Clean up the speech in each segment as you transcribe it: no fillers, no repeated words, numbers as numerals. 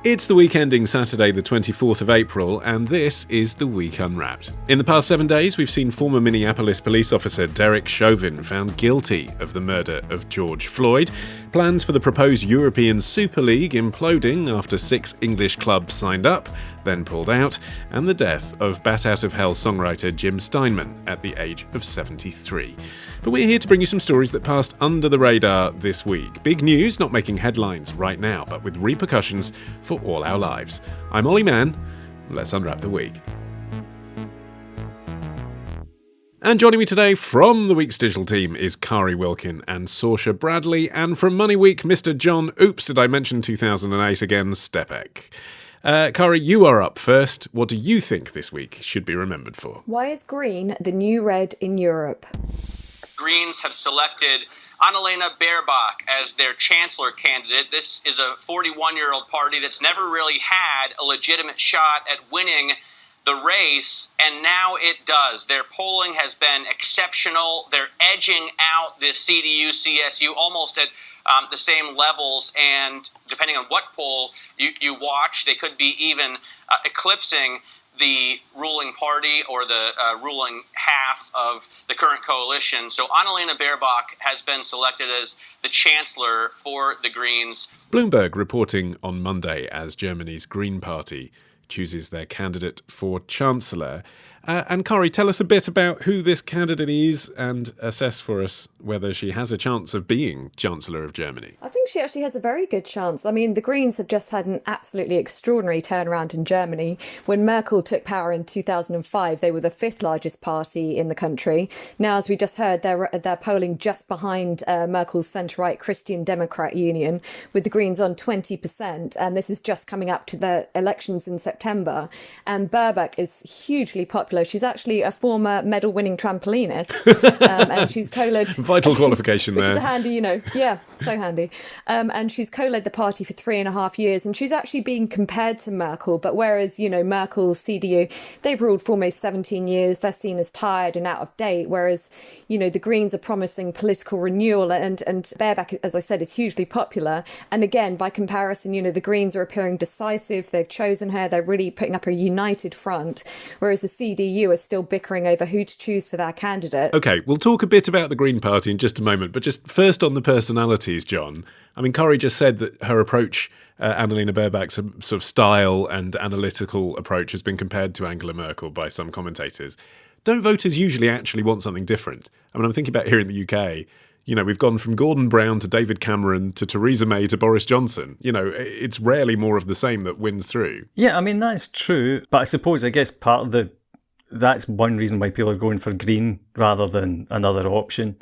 It's the week ending Saturday the 24th of April, and this is The Week Unwrapped. In the past 7 days, we've seen former Minneapolis police officer Derek Chauvin found guilty of the murder of George Floyd, plans for the proposed European Super League imploding after 6 English clubs signed up, then pulled out, and the death of Bat Out of Hell songwriter Jim Steinman at the age of 73. But we're here to bring you some stories that passed under the radar this week. Big news, not making headlines right now, but with repercussions for all our lives. I'm Olly Mann. Let's unwrap the week. And joining me today from the week's digital team is Kari Wilkin and Sorcha Bradley, and from Money Week, Mr. John, oops, did I mention 2008 again, Stepek. Kari, you are up first. What do you think this week should be remembered for? Why is green the new red in Europe? Greens have selected Annalena Baerbock as their chancellor candidate. This is a 41-year-old party that's never really had a legitimate shot at winning the race, and now it does. Their polling has been exceptional. They're edging out the CDU, CSU almost at the same levels, and depending on what poll you watch, they could be even eclipsing the ruling party or the ruling half of the current coalition. So Annalena Baerbock has been selected as the chancellor for the Greens. Bloomberg reporting on Monday as Germany's Green Party chooses their candidate for chancellor. And Kari, tell us a bit about who this candidate is and assess for us whether she has a chance of being Chancellor of Germany. I think she actually has a very good chance. I mean, the Greens have just had an absolutely extraordinary turnaround in Germany. When Merkel took power in 2005, they were the 5th largest party in the country. Now, as we just heard, they're polling just behind Merkel's centre-right Christian Democrat Union, with the Greens on 20%. And this is just coming up to the elections in September. And Baerbock is hugely popular. She's actually a former medal-winning trampolinist, and she's co-led... Vital qualification there. Which is handy, Yeah, so handy. And she's co-led the party for 3.5 years, and she's actually being compared to Merkel. But whereas, Merkel's CDU, they've ruled for almost 17 years, they're seen as tired and out of date, whereas, the Greens are promising political renewal, and Baerbock, as I said, is hugely popular. And again, by comparison, the Greens are appearing decisive. They've chosen her. They're really putting up a united front, whereas the CDU are still bickering over who to choose for their candidate. OK, we'll talk a bit about the Green Party in just a moment, but just first on the personalities, John. I mean, Kari just said that her approach, Annalena Baerbock's sort of style and analytical approach has been compared to Angela Merkel by some commentators. Don't voters usually actually want something different? I mean, I'm thinking about here in the UK, we've gone from Gordon Brown to David Cameron to Theresa May to Boris Johnson. It's rarely more of the same that wins through. Yeah, I mean, that's true. But I guess part of that's one reason why people are going for Green rather than another option.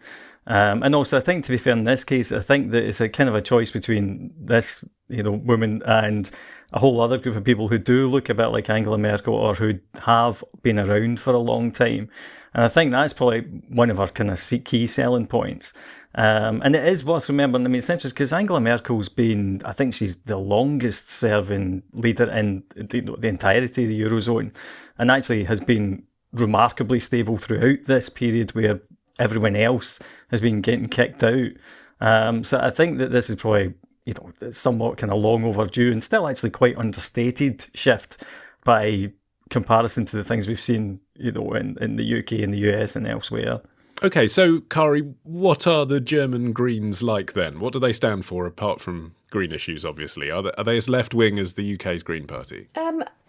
And also, I think, to be fair, in this case, I think that it's a kind of a choice between this, woman and a whole other group of people who do look a bit like Angela Merkel or who have been around for a long time. And I think that's probably one of our kind of key selling points. And it is worth remembering, I mean, it's interesting because Angela Merkel's been, I think she's the longest serving leader in the entirety of the Eurozone, and actually has been remarkably stable throughout this period where everyone else has been getting kicked out. So I think that this is probably, somewhat kind of long overdue and still actually quite understated shift by comparison to the things we've seen, in the UK and the US and elsewhere. OK, so, Kari, what are the German Greens like then? What do they stand for, apart from green issues, obviously? Are they as left-wing as the UK's Green Party?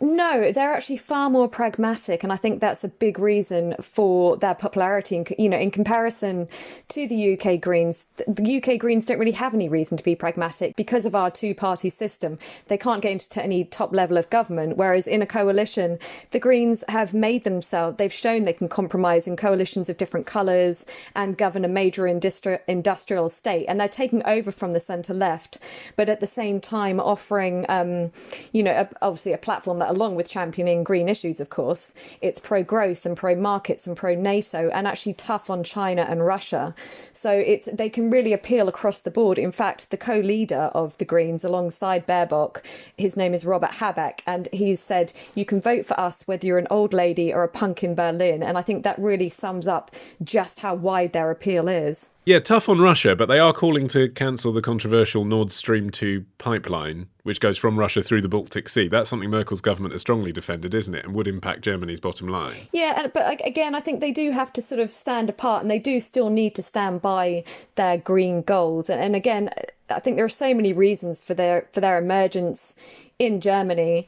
No, they're actually far more pragmatic, and I think that's a big reason for their popularity. In comparison to the UK Greens, the UK Greens don't really have any reason to be pragmatic because of our two-party system. They can't get into any top level of government, whereas in a coalition, the Greens have made themselves, they've shown they can compromise in coalitions of different colours and govern a major industrial state, and they're taking over from the centre-left, but at the same time offering, obviously a platform that, along with championing green issues, of course, it's pro-growth and pro-markets and pro-NATO and actually tough on China and Russia. So they can really appeal across the board. In fact, the co-leader of the Greens alongside Baerbock, his name is Robert Habeck, and he's said, you can vote for us whether you're an old lady or a punk in Berlin. And I think that really sums up just how wide their appeal is. Yeah, tough on Russia, but they are calling to cancel the controversial Nord Stream 2 pipeline, which goes from Russia through the Baltic Sea. That's something Merkel's government has strongly defended, isn't it? And would impact Germany's bottom line. Yeah, but again, I think they do have to sort of stand apart, and they do still need to stand by their green goals. And again, I think there are so many reasons for their emergence in Germany.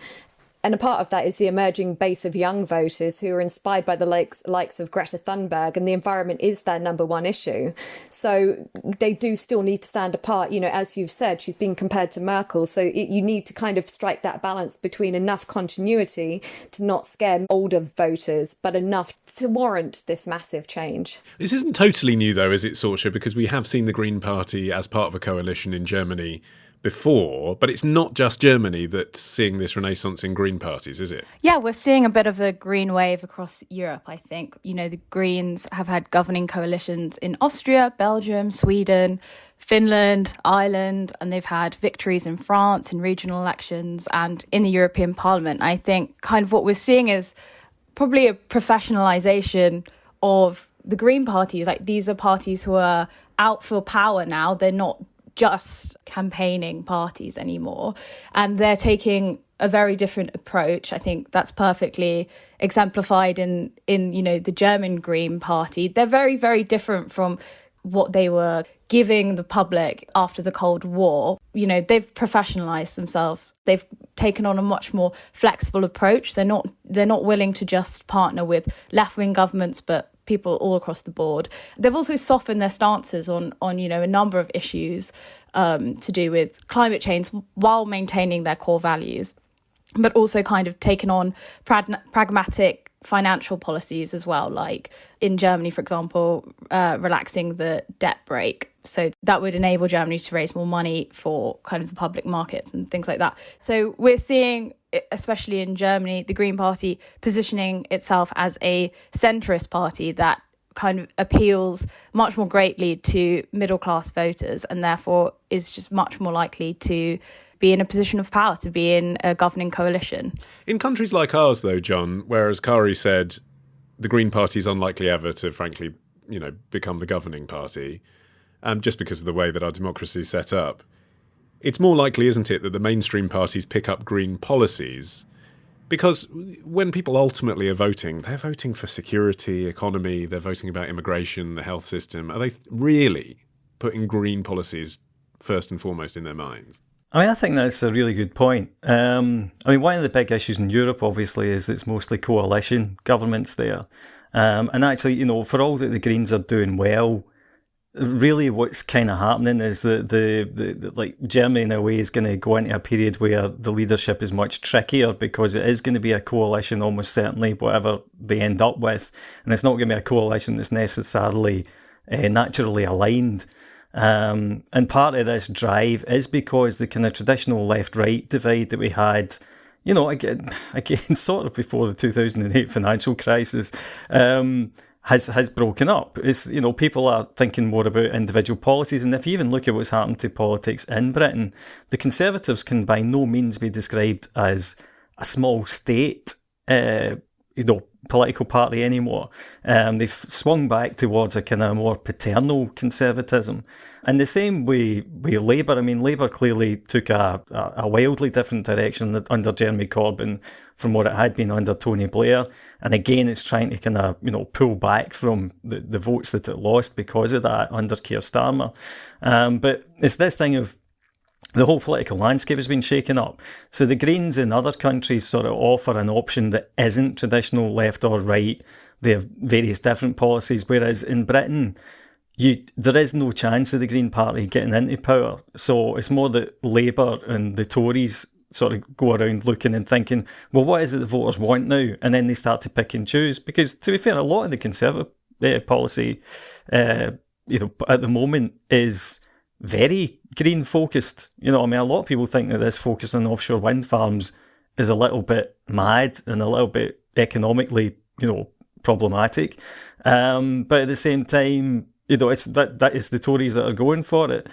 And a part of that is the emerging base of young voters who are inspired by the likes of Greta Thunberg, and the environment is their number one issue. So they do still need to stand apart. You know, as you've said, she's been compared to Merkel. So you need to kind of strike that balance between enough continuity to not scare older voters, but enough to warrant this massive change. This isn't totally new, though, is it, Sorcha? Because we have seen the Green Party as part of a coalition in Germany before, but it's not just Germany that's seeing this renaissance in green parties, is it? Yeah, we're seeing a bit of a green wave across Europe, I think. You know, the Greens have had governing coalitions in Austria, Belgium, Sweden, Finland, Ireland, and they've had victories in France in regional elections and in the European Parliament. I think kind of what we're seeing is probably a professionalisation of the Green parties. Like, these are parties who are out for power now. They're not just campaigning parties anymore, and they're taking a very different approach. I think that's perfectly exemplified in you know, the German Green Party. They're very, very different from what they were giving the public after the Cold War. You know, they've professionalized themselves. They've taken on a much more flexible approach. They're not willing to just partner with left-wing governments, but people all across the board. They've also softened their stances on you know, a number of issues to do with climate change while maintaining their core values, but also kind of taken on pragmatic financial policies as well, like in Germany, for example, relaxing the debt brake. So that would enable Germany to raise more money for kind of the public markets and things like that. So we're seeing, especially in Germany, the Green Party positioning itself as a centrist party that kind of appeals much more greatly to middle-class voters, and therefore is just much more likely to be in a position of power, to be in a governing coalition. In countries like ours, though, John, where, as Kari said, the Green Party is unlikely ever to, frankly, you know, become the governing party, just because of the way that our democracy is set up, it's more likely, isn't it, that the mainstream parties pick up green policies? Because when people ultimately are voting, they're voting for security, economy, they're voting about immigration, the health system. Are they really putting green policies first and foremost in their minds? I mean, I think that's a really good point. I mean, one of the big issues in Europe, obviously, is that it's mostly coalition governments there. And actually, you know, for all that the Greens are doing well, really what's kind of happening is that the like Germany in a way is going to go into a period where the leadership is much trickier, because it is going to be a coalition almost certainly, whatever they end up with, and it's not going to be a coalition that's necessarily naturally aligned. And part of this drive is because the kind of traditional left-right divide that we had, you know, again sort of before the 2008 financial crisis, has broken up. It's, you know, people are thinking more about individual policies, and if you even look at what's happened to politics in Britain, the Conservatives can by no means be described as a small state, you know, political party anymore. They've swung back towards a kind of more paternal conservatism. And the same way with Labour. I mean, Labour clearly took a wildly different direction under Jeremy Corbyn from what it had been under Tony Blair. And again, it's trying to kind of, you know, pull back from the votes that it lost because of that under Keir Starmer. But it's this thing of the whole political landscape has been shaken up. So the Greens in other countries sort of offer an option that isn't traditional left or right. They have various different policies, whereas in Britain, there is no chance of the Green Party getting into power. So it's more that Labour and the Tories sort of go around looking and thinking, well, what is it the voters want now? And then they start to pick and choose. Because to be fair, a lot of the Conservative policy, you know, at the moment is very green focused. You know, I mean, a lot of people think that this focus on offshore wind farms is a little bit mad and a little bit economically, you know, problematic. But at the same time, It's that is the Tories that are going for it.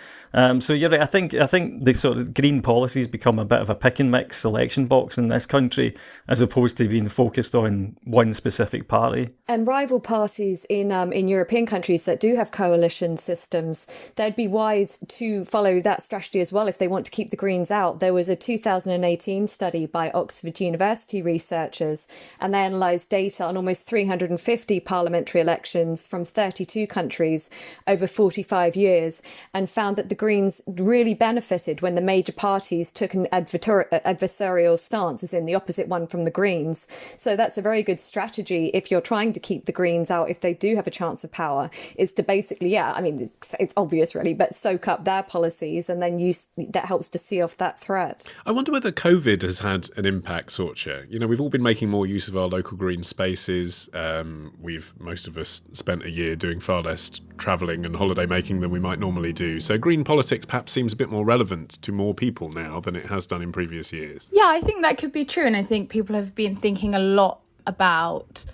So you're right. I think the sort of green policies become a bit of a pick and mix selection box in this country, as opposed to being focused on one specific party. And rival parties in European countries that do have coalition systems, they'd be wise to follow that strategy as well if they want to keep the Greens out. There was a 2018 study by Oxford University researchers, and they analysed data on almost 350 parliamentary elections from 32 countries over 45 years, and found that the Greens really benefited when the major parties took an adversarial stance, as in the opposite one from the Greens. So that's a very good strategy if you're trying to keep the Greens out, if they do have a chance of power, is to basically, it's obvious really, but soak up their policies, and then that helps to see off that threat. I wonder whether COVID has had an impact, Sorcha. We've all been making more use of our local green spaces. Most of us spent a year doing far less travelling and holiday making than we might normally do. So green politics perhaps seems a bit more relevant to more people now than it has done in previous years. Yeah, I think that could be true. And I think people have been thinking a lot about,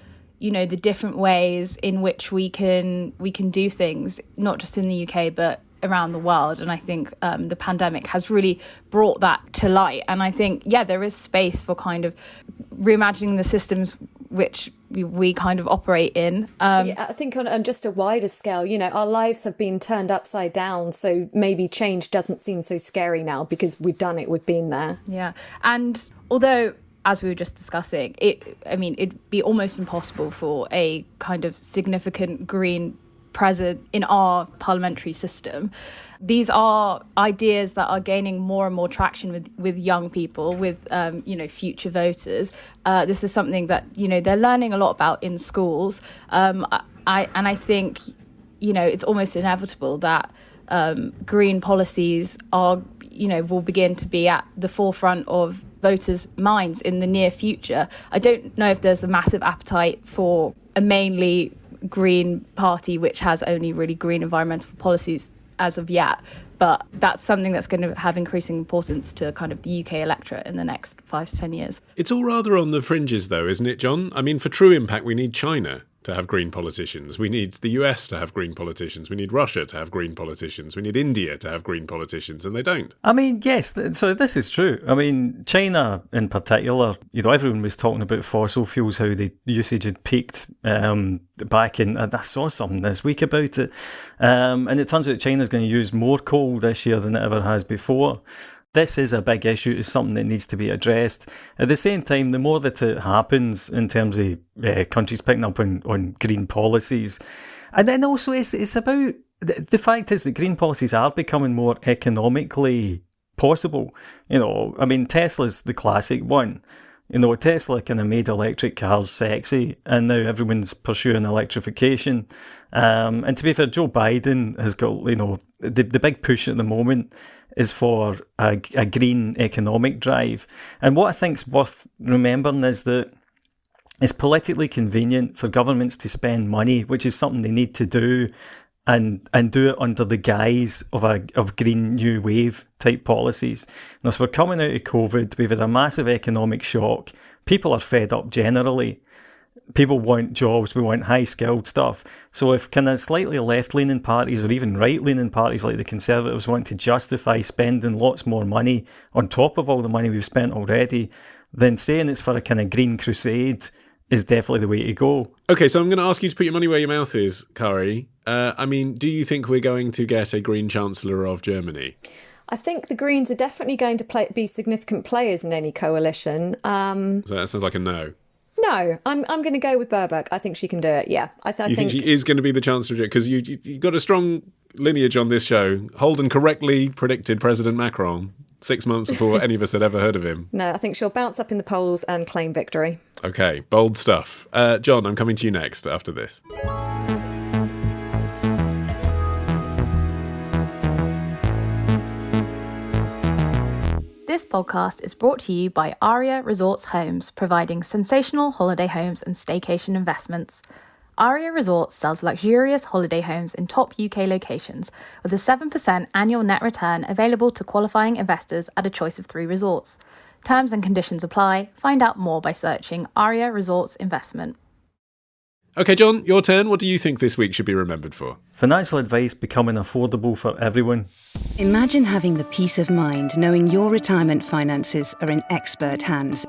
the different ways in which we can do things, not just in the UK, but around the world. And I think the pandemic has really brought that to light. And I think, there is space for kind of reimagining the systems which we kind of operate in. I think on just a wider scale, our lives have been turned upside down. So maybe change doesn't seem so scary now because we've done it, we've been there. Yeah. And although, as we were just discussing, it'd be almost impossible for a kind of significant green present in our parliamentary system. These are ideas that are gaining more and more traction with young people, with future voters. This is something that they're learning a lot about in schools. I think it's almost inevitable that green policies will begin to be at the forefront of voters' minds in the near future. I don't know if there's a massive appetite for a mainly green party which has only really green environmental policies as of yet, but that's something that's going to have increasing importance to kind of the UK electorate in the next 5 to 10 years. It's all rather on the fringes though, isn't it, John? I mean, for true impact we need China to have green politicians. We need the US to have green politicians. We need Russia to have green politicians. We need India to have green politicians, and they don't. I mean, yes, so this is true. I mean, China in particular, everyone was talking about fossil fuels, how the usage had peaked back in, I saw something this week about it, and it turns out China's going to use more coal this year than it ever has before. This is a big issue. It's something that needs to be addressed. At the same time, the more that it happens in terms of countries picking up on green policies, and then also it's about, the fact is that green policies are becoming more economically possible. I mean, Tesla's the classic one. Tesla kind of made electric cars sexy, and now everyone's pursuing electrification. And to be fair, Joe Biden has got, the big push at the moment is for a green economic drive. And what I think's worth remembering is that it's politically convenient for governments to spend money, which is something they need to do, and do it under the guise of green new wave type policies. So we're coming out of COVID, we've had a massive economic shock, people are fed up generally. People want jobs, we want high-skilled stuff. So if kind of slightly left-leaning parties or even right-leaning parties like the Conservatives want to justify spending lots more money on top of all the money we've spent already, then saying it's for a kind of green crusade is definitely the way to go. Okay, so I'm going to ask you to put your money where your mouth is, Kari. Do you think we're going to get a Green Chancellor of Germany? I think the Greens are definitely going to be significant players in any coalition. So that sounds like a no. No, I'm going to go with Baerbock. I think she can do it, yeah. I think she is going to be the Chancellor? Because you got a strong lineage on this show. Holden correctly predicted President Macron 6 months before any of us had ever heard of him. No, I think she'll bounce up in the polls and claim victory. Okay, bold stuff. John, I'm coming to you next after this. This podcast is brought to you by Aria Resorts Homes, providing sensational holiday homes and staycation investments. Aria Resorts sells luxurious holiday homes in top UK locations, with a 7% annual net return available to qualifying investors at a choice of 3 resorts. Terms and conditions apply. Find out more by searching Aria Resorts Investment. OK, John, your turn. What do you think this week should be remembered for? Financial advice becoming affordable for everyone. Imagine having the peace of mind knowing your retirement finances are in expert hands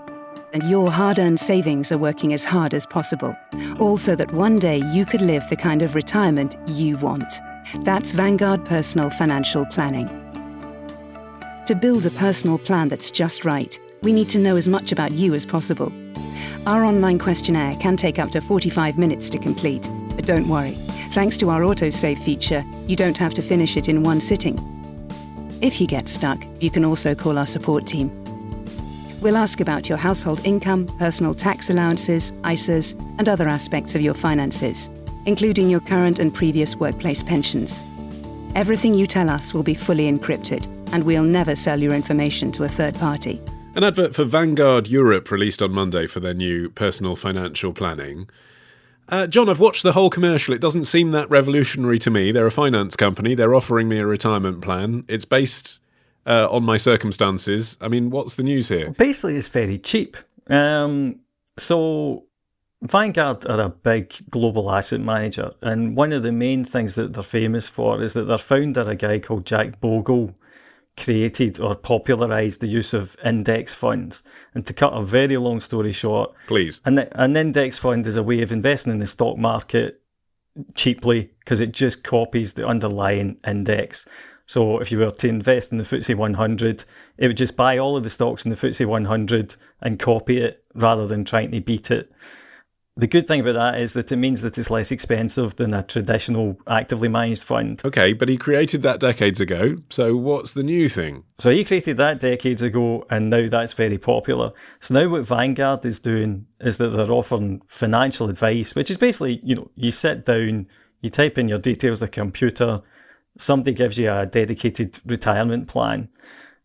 and your hard-earned savings are working as hard as possible, all so that one day you could live the kind of retirement you want. That's Vanguard Personal Financial Planning. To build a personal plan that's just right, we need to know as much about you as possible. Our online questionnaire can take up to 45 minutes to complete, but don't worry. Thanks to our autosave feature, you don't have to finish it in one sitting. If you get stuck, you can also call our support team. We'll ask about your household income, personal tax allowances, ISAs, and other aspects of your finances, including your current and previous workplace pensions. Everything you tell us will be fully encrypted, and we'll never sell your information to a third party. An advert for Vanguard Europe released on Monday for their new personal financial planning. John, I've watched the whole commercial. It doesn't seem that revolutionary to me. They're a finance company. They're offering me a retirement plan. It's based on my circumstances. I mean, what's the news here? Basically, it's very cheap. So Vanguard are a big global asset manager, and one of the main things that they're famous for is that their founder, a guy called Jack Bogle, created or popularised the use of index funds. And to cut a very long story short, please, an index fund is a way of investing in the stock market cheaply because it just copies the underlying index. So if you were to invest in the FTSE 100, it would just buy all of the stocks in the FTSE 100 and copy it rather than trying to beat it. The good thing about that is that it means that it's less expensive than a traditional actively managed fund. Okay, but he created that decades ago, so what's the new thing? So he created that decades ago, and now that's very popular. So now what Vanguard is doing is that they're offering financial advice, which is basically, you sit down, you type in your details on the computer, somebody gives you a dedicated retirement plan,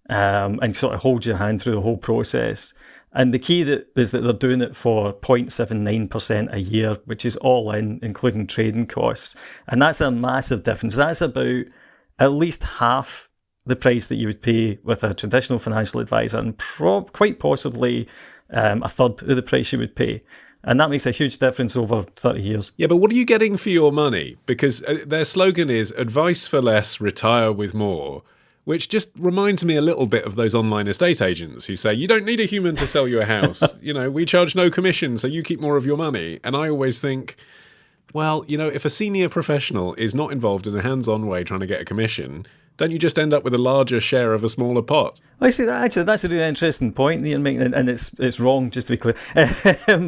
and sort of holds your hand through the whole process. And the key is that they're doing it for 0.79% a year, which is all in, including trading costs. And that's a massive difference. That's about at least half the price that you would pay with a traditional financial advisor, and quite possibly a third of the price you would pay. And that makes a huge difference over 30 years. Yeah, but what are you getting for your money? Because their slogan is advice for less, retire with more, which just reminds me a little bit of those online estate agents who say, you don't need a human to sell you a house. We charge no commission, so you keep more of your money. And I always think, well, if a senior professional is not involved in a hands-on way trying to get a commission, don't you just end up with a larger share of a smaller pot? I see that. Actually, that's a really interesting point that you're making, and it's wrong, just to be clear.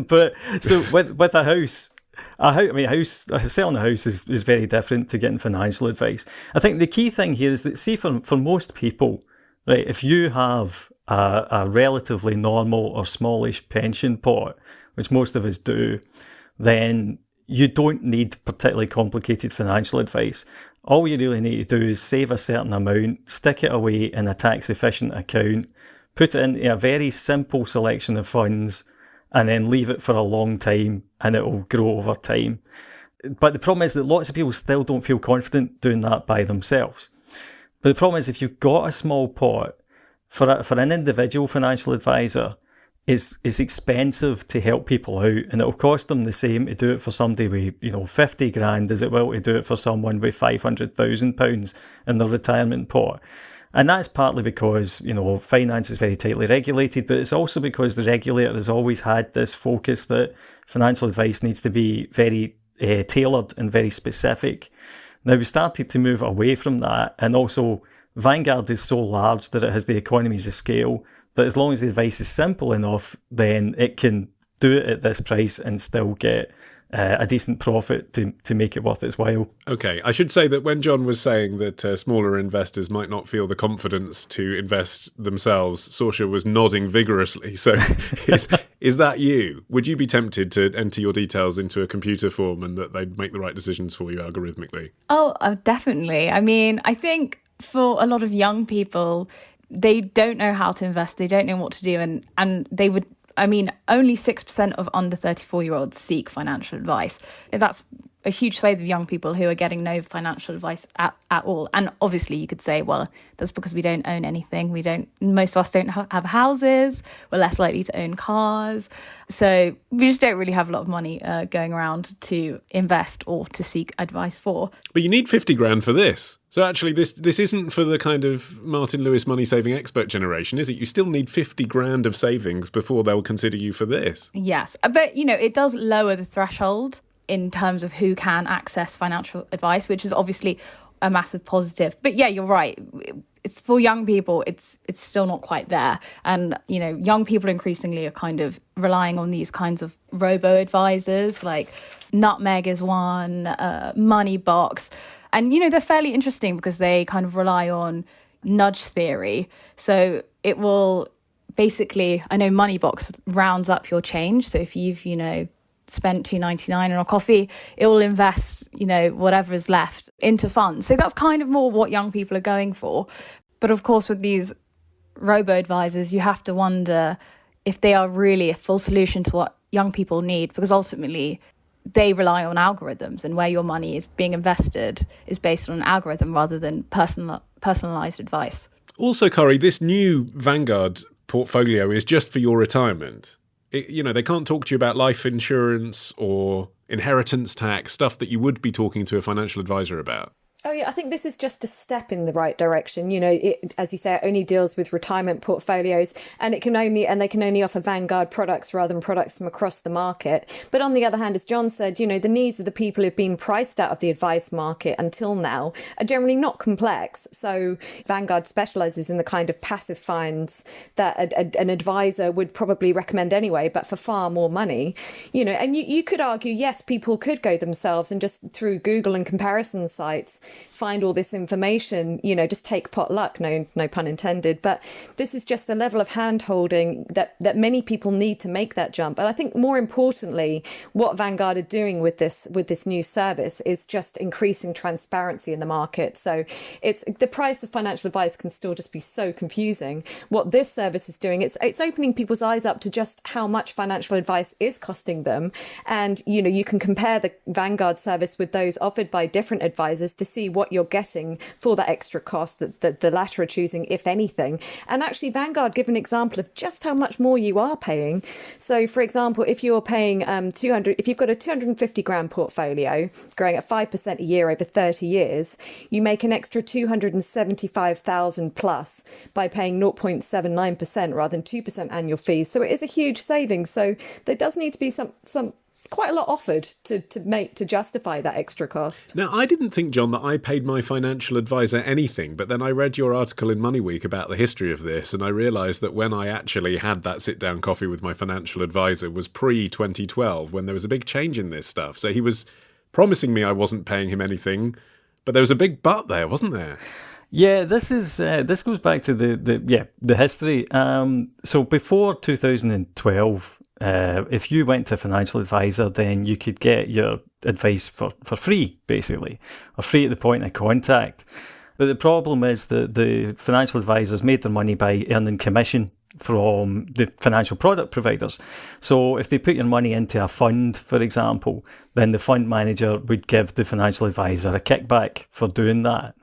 But so with a house, selling a house is very different to getting financial advice. I think the key thing here is that, see, for most people, right, if you have a relatively normal or smallish pension pot, which most of us do, then you don't need particularly complicated financial advice. All you really need to do is save a certain amount, stick it away in a tax-efficient account, put it into a very simple selection of funds, and then leave it for a long time, and it will grow over time. But the problem is that lots of people still don't feel confident doing that by themselves. But the problem is, if you've got a small pot, for an individual financial advisor, is expensive to help people out, and it'll cost them the same to do it for somebody with 50 grand as it will to do it for someone with £500,000 in their retirement pot. And that's partly because, finance is very tightly regulated, but it's also because the regulator has always had this focus that financial advice needs to be very tailored and very specific. Now, we started to move away from that, and also Vanguard is so large that it has the economies of scale that as long as the advice is simple enough, then it can do it at this price and still get a decent profit to make it worth its while. Okay, I should say that when John was saying that smaller investors might not feel the confidence to invest themselves, Sorcha was nodding vigorously. So is that you? Would you be tempted to enter your details into a computer form and that they'd make the right decisions for you algorithmically? Oh, definitely. I mean, I think for a lot of young people, they don't know how to invest, they don't know what to do, and they would I mean, only 6% of under 34-year-olds seek financial advice. That's a huge swathe of young people who are getting no financial advice at all. And obviously you could say, well, that's because we don't own anything. Most of us don't have houses. We're less likely to own cars. So we just don't really have a lot of money going around to invest or to seek advice for. But you need 50 grand for this. So actually this isn't for the kind of Martin Lewis money saving expert generation, is it? You still need 50 grand of savings before they'll consider you for this. Yes. But, it does lower the threshold in terms of who can access financial advice, which is obviously a massive positive. But yeah, you're right. It's for young people, it's still not quite there. And, young people increasingly are kind of relying on these kinds of robo-advisors, like Nutmeg is one, Moneybox. And, they're fairly interesting because they kind of rely on nudge theory. So it will basically, I know Moneybox rounds up your change. So if you've, spent $2.99 on a coffee, it will invest, whatever is left into funds. So that's kind of more what young people are going for. But of course, with these robo-advisors, you have to wonder if they are really a full solution to what young people need, because ultimately they rely on algorithms, and where your money is being invested is based on an algorithm rather than personalized advice. Also, Kari, this new Vanguard portfolio is just for your retirement. They can't talk to you about life insurance or inheritance tax, stuff that you would be talking to a financial advisor about. Oh, yeah, I think this is just a step in the right direction. It, as you say, it only deals with retirement portfolios, and they can only offer Vanguard products rather than products from across the market. But on the other hand, as John said, the needs of the people who've been priced out of the advice market until now are generally not complex. So Vanguard specialises in the kind of passive finds that an advisor would probably recommend anyway, but for far more money. And you could argue, yes, people could go themselves and just through Google and comparison sites find all this information, just take pot luck, no pun intended. But this is just the level of hand-holding that many people need to make that jump. And I think more importantly, what Vanguard are doing with this new service is just increasing transparency in the market. So it's the price of financial advice can still just be so confusing. What this service is doing, it's opening people's eyes up to just how much financial advice is costing them. And, you can compare the Vanguard service with those offered by different advisors to see what you're getting for that extra cost that the latter are choosing, if anything. And actually, Vanguard give an example of just how much more you are paying. So, for example, if you're paying if you've got a 250 grand portfolio growing at 5% a year over 30 years, you make an extra 275,000 plus by paying 0.79% rather than 2% annual fees. So it is a huge savings. So there does need to be some quite a lot offered to justify that extra cost. Now, I didn't think, John, that I paid my financial advisor anything, but then I read your article in Money Week about the history of this, and I realised that when I actually had that sit-down coffee with my financial advisor was pre-2012, when there was a big change in this stuff. So he was promising me I wasn't paying him anything, but there was a big but there, wasn't there? Yeah, this goes back to the history. So before 2012, if you went to a financial advisor, then you could get your advice for free, basically, or free at the point of contact. But the problem is that the financial advisors made their money by earning commission from the financial product providers. So if they put your money into a fund, for example, then the fund manager would give the financial advisor a kickback for doing that.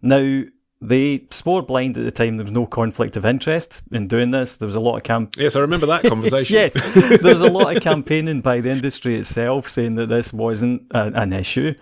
Now, they swore blind at the time there was no conflict of interest in doing this. There was a lot of Yes, I remember that conversation. Yes, there was a lot of campaigning by the industry itself saying that this wasn't an issue.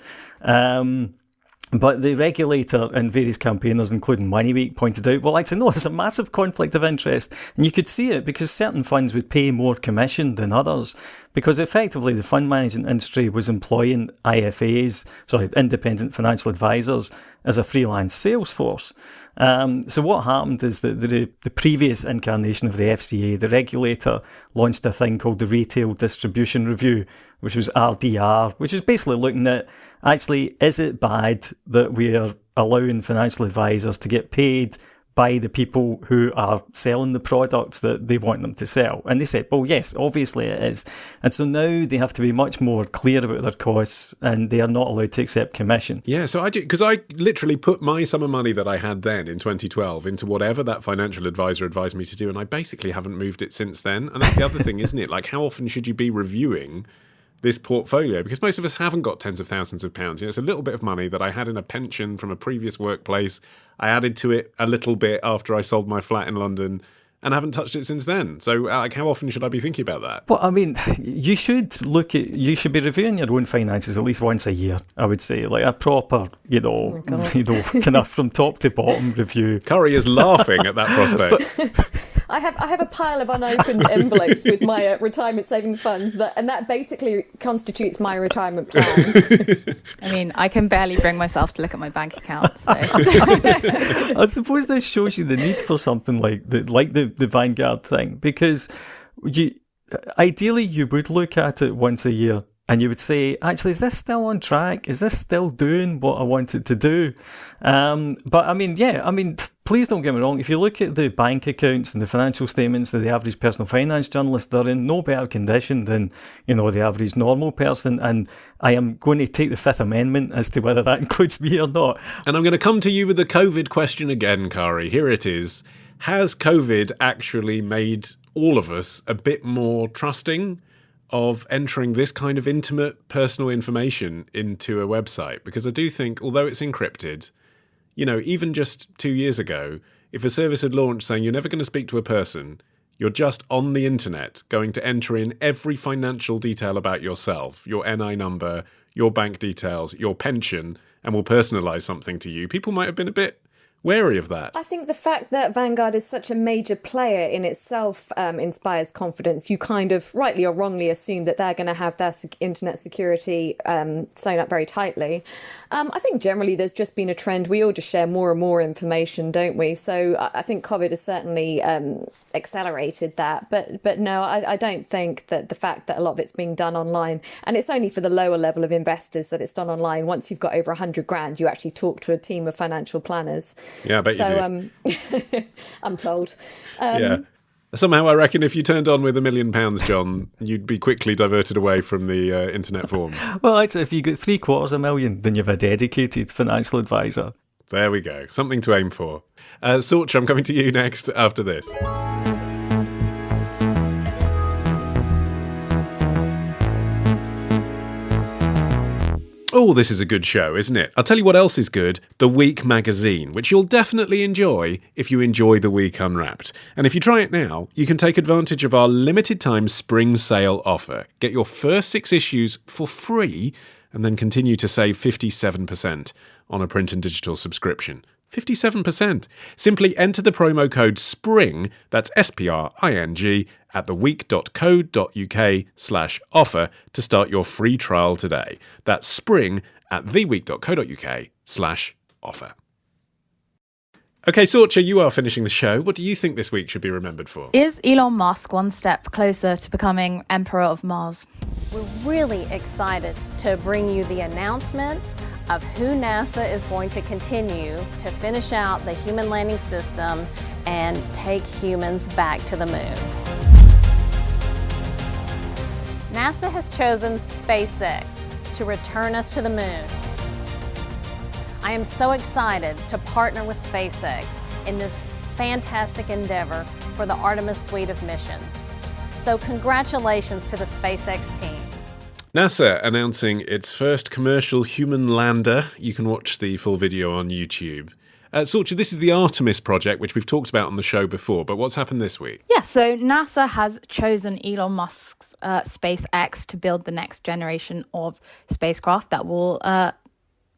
But the regulator and various campaigners, including Money Week, pointed out, well, actually, no, it's a massive conflict of interest. And you could see it because certain funds would pay more commission than others, because effectively the fund management industry was employing independent financial advisors, as a freelance sales force. So what happened is that the previous incarnation of the FCA, the regulator, launched a thing called the Retail Distribution Review, which was RDR, which is basically looking at, actually, is it bad that we are allowing financial advisors to get paid by the people who are selling the products that they want them to sell. And they said, well, yes, obviously it is. And so now they have to be much more clear about their costs, and they are not allowed to accept commission. Yeah, so because I literally put my sum of money that I had then in 2012 into whatever that financial advisor advised me to do, and I basically haven't moved it since then. And that's the other thing, isn't it? Like, how often should you be reviewing this portfolio? Because most of us haven't got tens of thousands of pounds. You know, it's a little bit of money that I had in a pension from a previous workplace. I added to it a little bit after I sold my flat in London, and I haven't touched it since then. So, like, how often should I be thinking about that? Well, I mean, you should be reviewing your own finances at least once a year, I would say. Like a proper, kind of from top to bottom review. Kari is laughing at that prospect. I have a pile of unopened envelopes with my retirement saving funds, and that basically constitutes my retirement plan. I mean, I can barely bring myself to look at my bank account. So. I suppose this shows you the need for something like the Vanguard thing, because ideally you would look at it once a year and you would say, actually, is this still on track? Is this still doing what I want it to do? But I mean, please don't get me wrong. If you look at the bank accounts and the financial statements of the average personal finance journalist, they're in no better condition than, the average normal person. And I am going to take the Fifth Amendment as to whether that includes me or not. And I'm going to come to you with the COVID question again, Kari. Here it is. Has COVID actually made all of us a bit more trusting of entering this kind of intimate personal information into a website? Because I do think, although it's encrypted, even just 2 years ago, if a service had launched saying you're never going to speak to a person, you're just on the internet going to enter in every financial detail about yourself, your NI number, your bank details, your pension, and we'll personalise something to you, people might have been a bit wary of that. I think the fact that Vanguard is such a major player in itself inspires confidence. You kind of, rightly or wrongly, assume that they're going to have their internet security sewn up very tightly. I think generally there's just been a trend. We all just share more and more information, don't we? So I think COVID has certainly accelerated that. But no, I don't think that the fact that a lot of it's being done online, and it's only for the lower level of investors that it's done online. Once you've got over 100 grand, you actually talk to a team of financial planners. Yeah, I bet you do. I'm told. Yeah. Somehow I reckon if you turned on with £1 million, John, you'd be quickly diverted away from the internet form. Well, actually, if you get $750,000, then you've a dedicated financial advisor. There we go. Something to aim for. Sorcha, I'm coming to you next after this. Oh, this is a good show, isn't it? I'll tell you what else is good, The Week magazine, which you'll definitely enjoy if you enjoy The Week Unwrapped. And if you try it now, you can take advantage of our limited time spring sale offer. Get your first 6 issues for free and then continue to save 57% on a print and digital subscription. 57%. Simply enter the promo code SPRING, that's SPRING, at theweek.co.uk/offer to start your free trial today. That's SPRING at theweek.co.uk/offer. Okay, Sorcha, you are finishing the show. What do you think this week should be remembered for? Is Elon Musk one step closer to becoming Emperor of Mars? We're really excited to bring you the announcement of who NASA is going to continue to finish out the human landing system and take humans back to the moon. NASA has chosen SpaceX to return us to the moon. I am so excited to partner with SpaceX in this fantastic endeavor for the Artemis suite of missions. So congratulations to the SpaceX team. NASA announcing its first commercial human lander. You can watch the full video on YouTube. Sorcha, this is the Artemis project, which we've talked about on the show before, but what's happened this week? Yeah, so NASA has chosen Elon Musk's SpaceX to build the next generation of spacecraft that will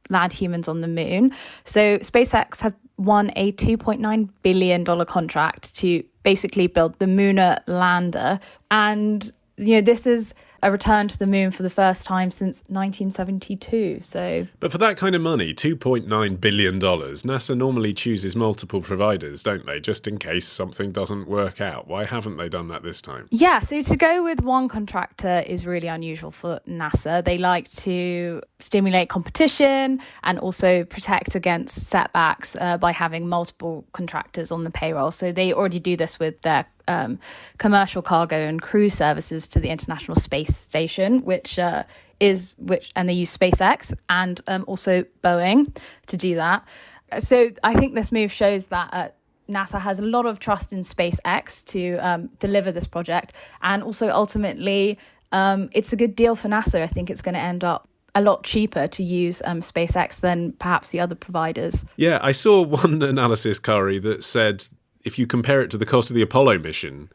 land humans on the moon. So SpaceX have won a $2.9 billion contract to basically build the lunar lander. And, this is a return to the moon for the first time since 1972. But for that kind of money, $2.9 billion, NASA normally chooses multiple providers, don't they? Just in case something doesn't work out. Why haven't they done that this time? Yeah, so to go with one contractor is really unusual for NASA. They like to stimulate competition and also protect against setbacks by having multiple contractors on the payroll. So they already do this with their commercial cargo and cruise services to the International Space Station, and they use SpaceX and also Boeing to do that. So I think this move shows that NASA has a lot of trust in SpaceX to deliver this project, and also ultimately it's a good deal for NASA. I think it's going to end up a lot cheaper to use SpaceX than perhaps the other providers. Yeah, I saw one analysis, Kari, that said if you compare it to the cost of the Apollo mission,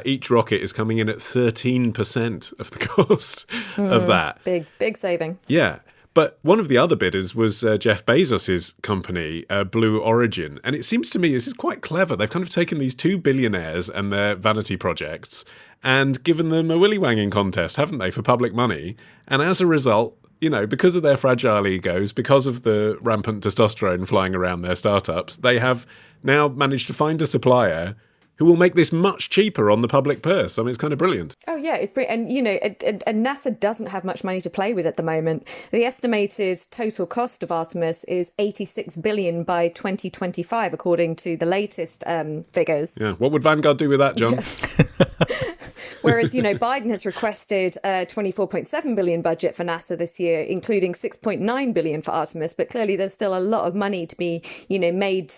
each rocket is coming in at 13% of the cost of that. Big saving. Yeah. But one of the other bidders was Jeff Bezos's company, Blue Origin. And it seems to me this is quite clever. They've kind of taken these two billionaires and their vanity projects and given them a willy-wanging contest, haven't they, for public money? And as a result, you know, because of their fragile egos, because of the rampant testosterone flying around their startups, they have now managed to find a supplier who will make this much cheaper on the public purse. I mean, it's kind of brilliant. Oh, yeah, it's brilliant. And, you know, and NASA doesn't have much money to play with at the moment. The estimated total cost of Artemis is $86 billion by 2025, according to the latest figures. Yeah, what would Vanguard do with that, John? Whereas, you know, Biden has requested a $24.7 billion budget for NASA this year, including $6.9 billion for Artemis. But clearly there's still a lot of money to be, you know, made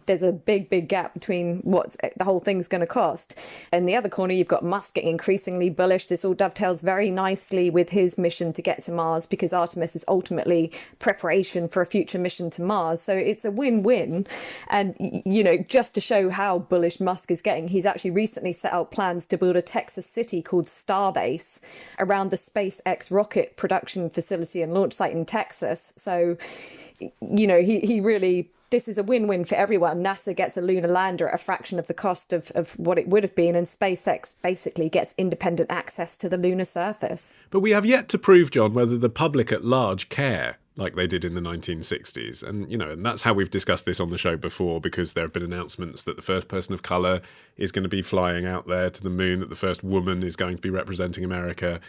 there's a big gap between what the whole thing's going to cost. And the other corner, you've got Musk getting increasingly bullish. This all dovetails very nicely with his mission to get to Mars, because Artemis is ultimately preparation for a future mission to Mars. So it's a win-win. And, you know, just to show how bullish Musk is getting, he's actually recently set out plans to build a Texas city called Starbase around the SpaceX rocket production facility and launch site in Texas. So, you know, he really, this is a win-win for everyone. NASA gets a lunar lander at a fraction of the cost of what it would have been, and SpaceX basically gets independent access to the lunar surface. But we have yet to prove, John, whether the public at large care like they did in the 1960s. And, you know, and that's how we've discussed this on the show before, because there have been announcements that the first person of colour is going to be flying out there to the moon, that the first woman is going to be representing America.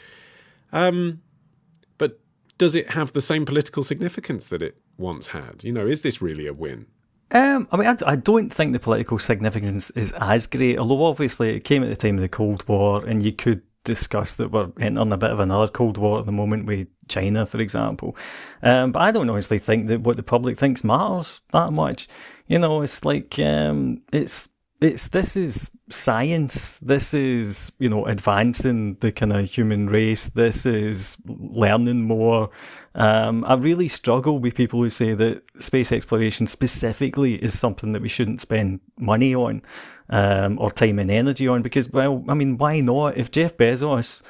But does it have the same political significance that it once had? You know, is this really a win? I mean, I don't think the political significance is as great, although obviously it came at the time of the Cold War, and you could discuss that we're entering a bit of another Cold War at the moment with China, for example. But I don't honestly think that what the public thinks matters that much. You know, it's like, this is science. This is, you know, advancing the kind of human race. This is learning more. I really struggle with people who say that space exploration specifically is something that we shouldn't spend money on, or time and energy on, because, well, I mean, why not? If Jeff Bezos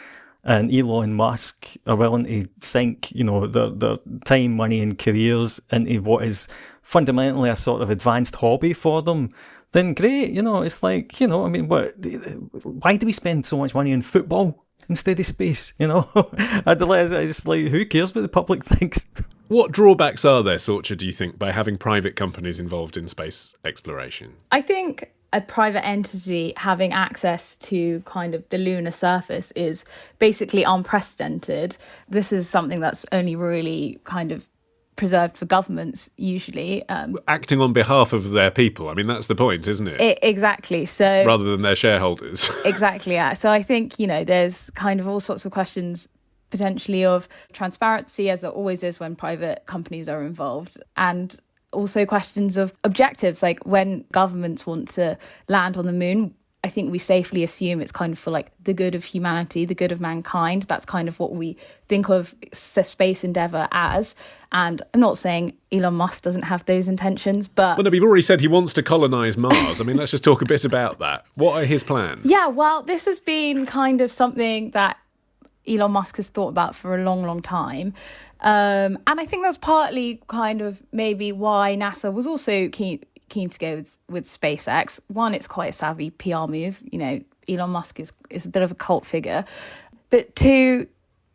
and Elon Musk are willing to sink, you know, their time, money and careers into what is fundamentally a sort of advanced hobby for them, then great. You know, it's like, you know, I mean, why do we spend so much money on football instead of space? You know, it's just like, who cares what the public thinks? What drawbacks are there, Sorcha, do you think, by having private companies involved in space exploration? I think a private entity having access to kind of the lunar surface is basically unprecedented. This is something that's only really kind of preserved for governments usually. Acting on behalf of their people. I mean, that's the point, isn't it? Exactly. So rather than their shareholders. Exactly, yeah. So I think, you know, there's kind of all sorts of questions potentially of transparency, as there always is when private companies are involved, and also questions of objectives, like when governments want to land on the moon, I think we safely assume it's kind of for like the good of humanity, the good of mankind. That's kind of what we think of space endeavour as. And I'm not saying Elon Musk doesn't have those intentions, but... Well, no, you've already said he wants to colonise Mars. I mean, let's just talk a bit about that. What are his plans? Yeah, well, this has been kind of something that Elon Musk has thought about for a long time. And I think that's partly kind of maybe why NASA was also keen to go with SpaceX. One, it's quite a savvy PR move. You know, Elon Musk is a bit of a cult figure. But two,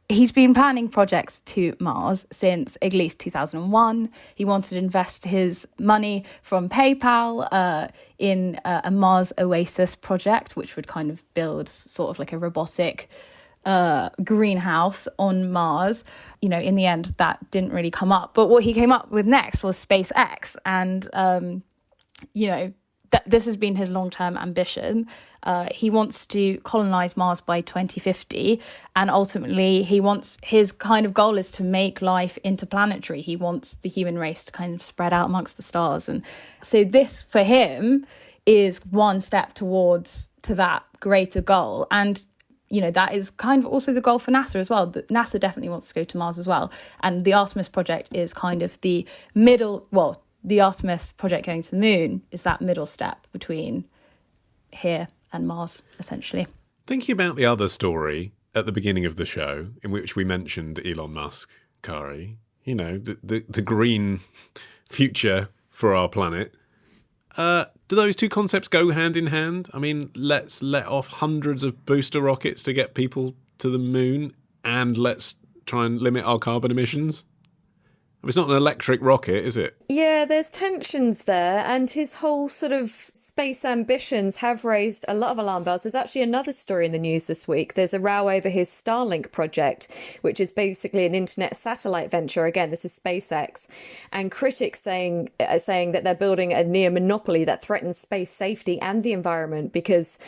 he's been planning projects to Mars since at least 2001. He wanted to invest his money from PayPal in a Mars Oasis project, which would kind of build sort of like a robotic greenhouse on Mars. You know, in the end, that didn't really come up. But what he came up with next was SpaceX. And, you know, this has been his long-term ambition. He wants to colonize Mars by 2050. And ultimately, his kind of goal is to make life interplanetary. He wants the human race to kind of spread out amongst the stars. And so this, for him, is one step towards to that greater goal. And, you know, that is kind of also the goal for NASA as well. But NASA definitely wants to go to Mars as well. And the Artemis project is kind of the the Artemis project going to the moon is that middle step between here and Mars, essentially. Thinking about the other story at the beginning of the show, in which we mentioned Elon Musk, Kari, you know, the green future for our planet, do those two concepts go hand in hand? I mean, let's let off hundreds of booster rockets to get people to the moon, and let's try and limit our carbon emissions. It's not an electric rocket, is it? Yeah, there's tensions there, and his whole sort of space ambitions have raised a lot of alarm bells. There's actually another story in the news this week. There's a row over his Starlink project, which is basically an internet satellite venture. Again, this is SpaceX, and critics saying that they're building a near monopoly that threatens space safety and the environment, because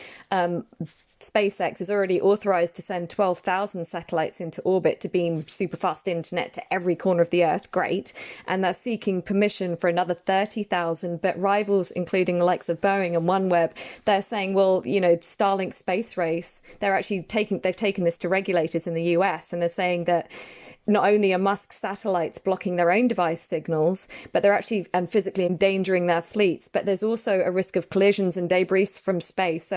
SpaceX is already authorized to send 12,000 satellites into orbit to beam super fast internet to every corner of the Earth. Great. And they're seeking permission for another 30,000. But rivals, including the likes of Boeing and OneWeb, they're saying, well, you know, Starlink space race, they've taken this to regulators in the US, and they're saying that not only are Musk's satellites blocking their own device signals, but they're actually physically endangering their fleets. But there's also a risk of collisions and debris from space,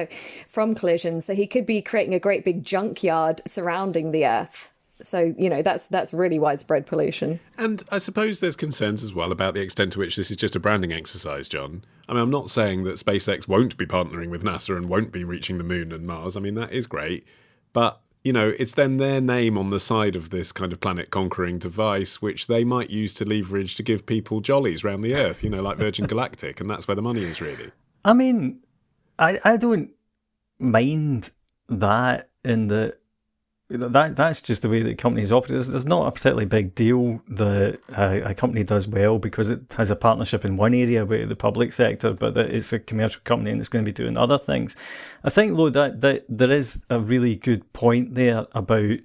from collisions. So he could be creating a great big junkyard surrounding the Earth. So, you know, that's really widespread pollution. And I suppose there's concerns as well about the extent to which this is just a branding exercise, John. I mean, I'm not saying that SpaceX won't be partnering with NASA and won't be reaching the moon and Mars. I mean, that is great. But you know, it's then their name on the side of this kind of planet-conquering device, which they might use to leverage to give people jollies around the Earth, you know, like Virgin Galactic, and that's where the money is, really. I mean, I don't mind that in the... That's just the way that companies operate. There's not a particularly big deal that a company does well because it has a partnership in one area with the public sector, but that it's a commercial company and it's going to be doing other things. I think, though, that there is a really good point there about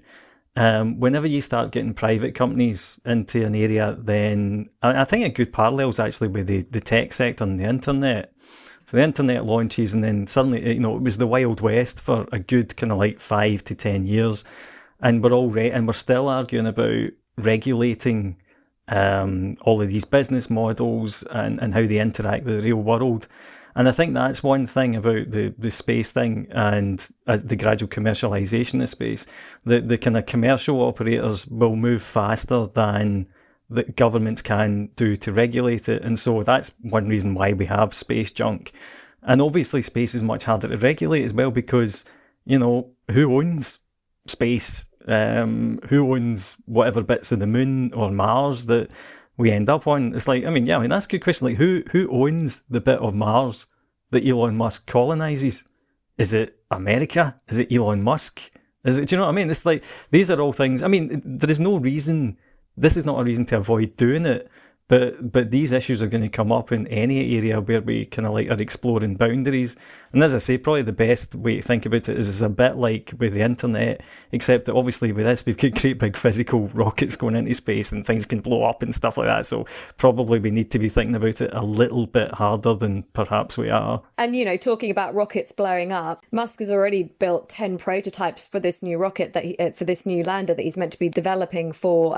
whenever you start getting private companies into an area, then I think a good parallel is actually with the tech sector and the internet. So the internet launches, and then suddenly, you know, it was the Wild West for a good kind of like 5 to 10 years, and we're still arguing about regulating all of these business models and how they interact with the real world. And I think that's one thing about the space thing and the gradual commercialisation of space. The kind of commercial operators will move faster than that governments can do to regulate it. And so that's one reason why we have space junk. And obviously space is much harder to regulate as well because, you know, who owns space? Who owns whatever bits of the moon or Mars that we end up on? It's like, I mean, that's a good question. Like, who owns the bit of Mars that Elon Musk colonizes? Is it America? Is it Elon Musk? Do you know what I mean? It's like, these are all things. I mean, there is no reason. This is not a reason to avoid doing it, but these issues are going to come up in any area where we kind of like are exploring boundaries. And as I say, probably the best way to think about it is it's a bit like with the internet, except that obviously with this we've got great big physical rockets going into space and things can blow up and stuff like that. So probably we need to be thinking about it a little bit harder than perhaps we are. And, you know, talking about rockets blowing up, Musk has already built 10 prototypes for this new rocket for this new lander that he's meant to be developing for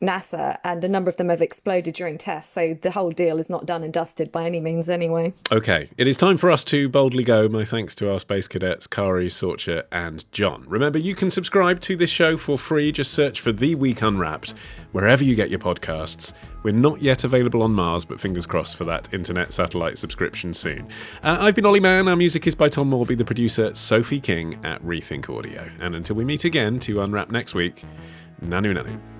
NASA, and a number of them have exploded during tests. So the whole deal is not done and dusted by any means anyway. Okay, it is time for us to boldly go. My thanks to our space cadets, Kari, Sorcha and John. Remember, you can subscribe to this show for free. Just search for The Week Unwrapped wherever you get your podcasts. We're not yet available on Mars, but fingers crossed for that internet satellite subscription soon. I've been Olly Mann. Our music is by Tom Morby, the producer, Sophie King at Rethink Audio. And until we meet again to unwrap next week, nanu nanu.